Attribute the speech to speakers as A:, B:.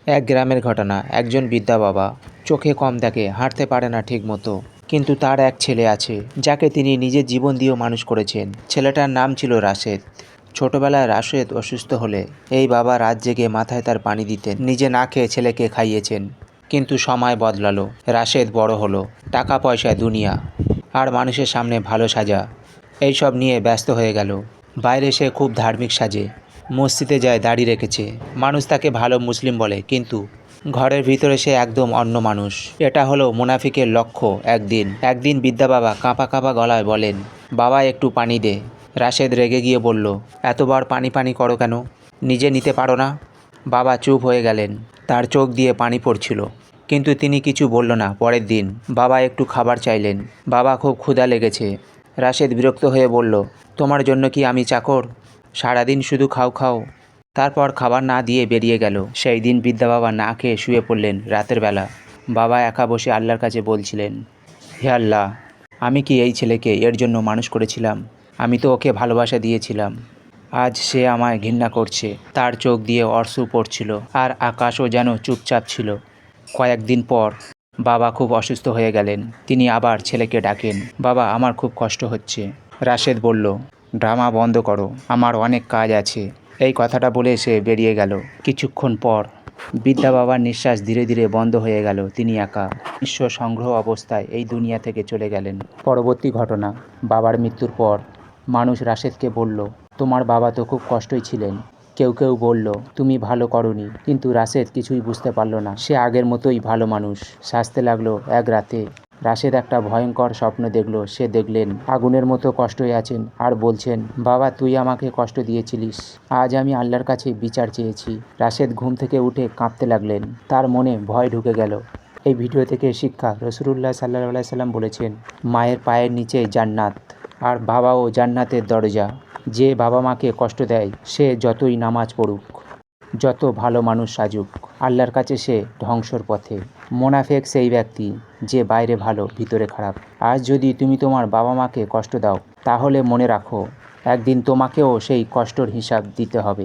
A: এক গ্রামের ঘটনা। একজন বৃদ্ধা বাবা, চোখে কম দেখে, হাঁটতে পারে না ঠিক মতো, কিন্তু তার এক ছেলে আছে যাকে তিনি নিজের জীবন দিয়েও মানুষ করেছেন। ছেলেটার নাম ছিল রাশেদ। ছোটবেলায় রাশেদ অসুস্থ হলে এই বাবা রাত জেগে মাথায় তার পানি দিতেন, নিজে না খেয়ে ছেলেকে খাইয়েছেন। কিন্তু সময় বদলালো, রাশেদ বড় হলো, টাকা পয়সায় দুনিয়া আর মানুষের সামনে ভালো সাজা এইসব নিয়ে ব্যস্ত হয়ে গেল। বাইরে সে খুব ধার্মিক সাজে, মসজিদে যায়, দাড়ি রেখেছে, মানুষ তাকে ভালো মুসলিম বলে, কিন্তু ঘরের ভিতরে সে একদম অন্য মানুষ। এটা হলো মুনাফিকের লক্ষ্য। একদিন বৃদ্ধা বাবা কাঁপা কাঁপা গলায় বলেন, বাবা একটু পানি দে। রাশেদ রেগে গিয়ে বলল, এতবার পানি পানি করো কেন? নিজে নিতে পারো না? বাবা চুপ হয়ে গেলেন, তার চোখ দিয়ে পানি পড়ছিল, কিন্তু তিনি কিছু বলল না। পরের দিন বাবা একটু খাবার চাইলেন। বাবা খুব ক্ষুধা লেগেছে। রাশেদ বিরক্ত হয়ে বলল, তোমার জন্য কি আমি চাকর? সারাদিন শুধু খাও খাও। তারপর খাবার না দিয়ে বেরিয়ে গেল। সেই দিন বৃদ্ধা বাবা না খেয়ে শুয়ে পড়লেন। রাতের বেলা বাবা একা বসে আল্লাহর কাছে বলছিলেন, হে আল্লাহ, আমি কি এই ছেলেকে এর জন্য মানুষ করেছিলাম? আমি তো ওকে ভালোবাসা দিয়েছিলাম, আজ সে আমায় ঘৃণা করছে। তার চোখ দিয়ে অশ্রু পড়ছিল, আর আকাশও যেন চুপচাপ ছিল। কয়েকদিন পর বাবা খুব অসুস্থ হয়ে গেলেন। তিনি আবার ছেলেকে ডাকেন, বাবা আমার খুব কষ্ট হচ্ছে। রাশেদ বলল, ড্রামা বন্ধ করো, আমার অনেক কাজ আছে। এই কথাটা বলে সে বেরিয়ে গেল। কিছুক্ষণ পর বৃদ্ধা বাবার নিঃশ্বাস ধীরে ধীরে বন্ধ হয়ে গেল। তিনি একা নিঃস্ব সংগ্রহ অবস্থায় এই দুনিয়া থেকে চলে গেলেন। পরবর্তী ঘটনা। বাবার মৃত্যুর পর মানুষ রাশেদকে বলল, তোমার বাবা তো খুব কষ্টই ছিলেন। কেউ কেউ বলল, তুমি ভালো করনি। কিন্তু রাশেদ কিছুই বুঝতে পারল না। সে আগের মতোই ভালো মানুষ সাজতে লাগলো। এক রাতে রাশেদ একটা ভয়ঙ্কর স্বপ্ন দেখল। সে দেখলেন আগুনের মতো কষ্ট হয়ে আছেন আর বলছেন, বাবা তুই আমাকে কষ্ট দিয়েছিলিস, আজ আমি আল্লাহর কাছে বিচার চেয়েছি। রাশেদ ঘুম থেকে উঠে কাঁপতে লাগলেন। তার মনে ভয় ঢুকে গেল। এই ভিডিও থেকে শিক্ষা, রাসূলুল্লাহ সাল্লাল্লাহু আলাইহি সাল্লাম বলেছেন, মায়ের পায়ের নিচে জান্নাত, আর বাবাও জান্নাতের দরজা। যে বাবা মাকে কষ্ট দেয় সে যতই নামাজ পড়ুক, যত ভালো মানুষ সাজুক, আল্লাহর কাছে সে ধ্বংসর পথে। মোনাফেক সেই ব্যক্তি যে বাইরে ভালো ভিতরে খারাপ। আজ যদি তুমি তোমার বাবা মাকে কষ্ট দাও, তাহলে মনে রাখো একদিন তোমাকেও সেই কষ্টর হিসাব দিতে হবে।